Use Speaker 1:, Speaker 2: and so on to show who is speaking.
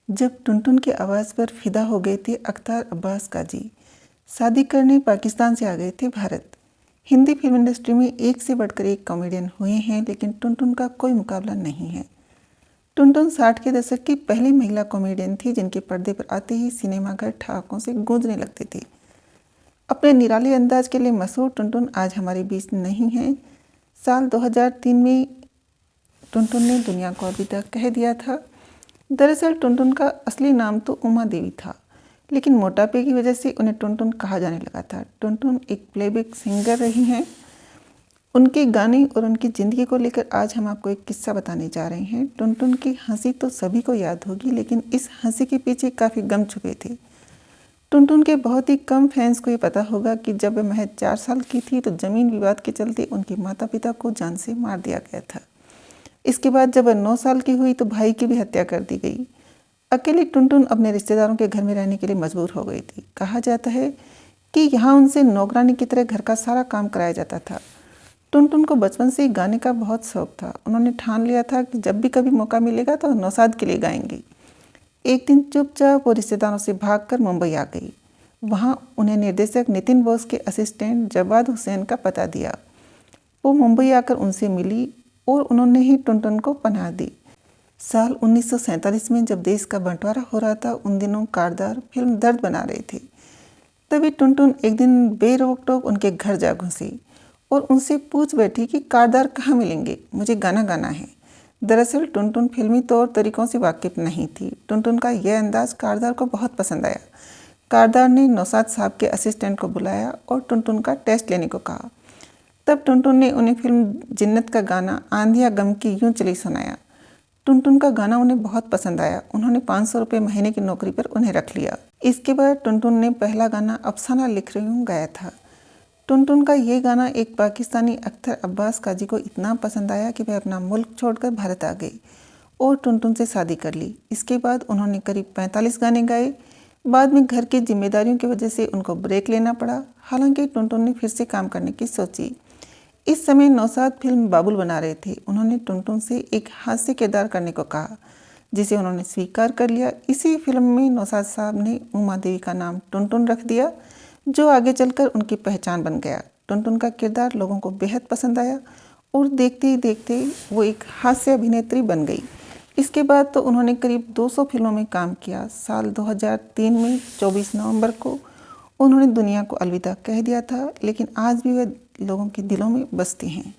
Speaker 1: जब टुनटुन की आवाज़ पर फिदा हो गए थे अख्तर अब्बास काजी, शादी करने पाकिस्तान से आ गए थे भारत। हिंदी फिल्म इंडस्ट्री में एक से बढ़कर एक कॉमेडियन हुए हैं, लेकिन टुनटुन का कोई मुकाबला नहीं है। टुनटुन 60 के दशक की पहली महिला कॉमेडियन थी, जिनके पर्दे पर आते ही सिनेमाघर ठहाकों से गूंजने लगते थे। अपने निराले अंदाज के लिए मशहूर टुनटुन आज हमारे बीच नहीं है। साल 2003 में टुनटुन ने दुनिया को अलविदा कह दिया था। दरअसल टुनटुन का असली नाम तो उमा देवी था, लेकिन मोटापे की वजह से उन्हें टुनटुन कहा जाने लगा था। टुनटुन एक प्लेबैक सिंगर रही हैं। उनके गाने और उनकी ज़िंदगी को लेकर आज हम आपको एक किस्सा बताने जा रहे हैं। टुनटुन की हंसी तो सभी को याद होगी, लेकिन इस हंसी के पीछे काफ़ी गम छुपे थे। टुनटुन के बहुत ही कम फैंस को ये पता होगा कि जब वह महज 4 साल की थी तो ज़मीन विवाद के चलते उनके माता पिता को जान से मार दिया गया था। इसके बाद जब वह 9 साल की हुई तो भाई की भी हत्या कर दी गई। अकेली टुनटुन अपने रिश्तेदारों के घर में रहने के लिए मजबूर हो गई थी। कहा जाता है कि यहाँ उनसे नौकरानी की तरह घर का सारा काम कराया जाता था। टुनटुन को बचपन से ही गाने का बहुत शौक था। उन्होंने ठान लिया था कि जब भी कभी मौका मिलेगा तो नौशाद के लिए गाएंगी। एक दिन चुपचाप वो रिश्तेदारों से भागकर मुंबई आ गई। वहाँ उन्हें निर्देशक नितिन बोस के असिस्टेंट जवाद हुसैन का पता दिया। वो मुंबई आकर उनसे मिली और उन्होंने ही टुनटुन को पनाह दी। साल 1947 में जब देश का बंटवारा हो रहा था, उन दिनों कारदार फिल्म दर्द बना रहे थे। तभी टुनटुन एक दिन बेरोक टोक उनके घर जा घुसी और उनसे पूछ बैठी कि कारदार कहाँ मिलेंगे, मुझे गाना गाना है। दरअसल टुनटुन फिल्मी तौर तरीकों से वाकिफ नहीं थी। टुनटुन का यह अंदाज कारदार को बहुत पसंद आया। कारदार ने नौशाद साहब के असिस्टेंट को बुलाया और टुनटुन का टेस्ट लेने को कहा। तब टुनटुन ने उन्हें फिल्म जिन्नत का गाना आंधिया गम की यूं चली सुनाया। टुनटुन का गाना उन्हें बहुत पसंद आया। उन्होंने 500 रुपये महीने की नौकरी पर उन्हें रख लिया। इसके बाद टुनटुन ने पहला गाना अफसाना लिख रही हूँ गाया था। टुनटुन का ये गाना एक पाकिस्तानी अख्तर अब्बास काजी को इतना पसंद आया कि वह अपना मुल्क छोड़कर भारत आ गई और टुनटुन से शादी कर ली। इसके बाद उन्होंने करीब 45 गाने गाए। बाद में घर की जिम्मेदारियों की वजह से उनको ब्रेक लेना पड़ा। हालांकि टुनटुन ने फिर से काम करने की सोची। इस समय नौशाद फिल्म बाबुल बना रहे थे। उन्होंने टुनटुन से एक हास्य किरदार करने को कहा, जिसे उन्होंने स्वीकार कर लिया। इसी फिल्म में नौशाद साहब ने उमा देवी का नाम टुनटुन रख दिया, जो आगे चलकर उनकी पहचान बन गया। टुनटुन का किरदार लोगों को बेहद पसंद आया और देखते ही देखते वो एक हास्य अभिनेत्री बन गई। इसके बाद तो उन्होंने करीब 200 फिल्मों में काम किया। साल 2003 में 24 नवंबर को उन्होंने दुनिया को अलविदा कह दिया था, लेकिन आज भी वह लोगों के दिलों में बसती हैं।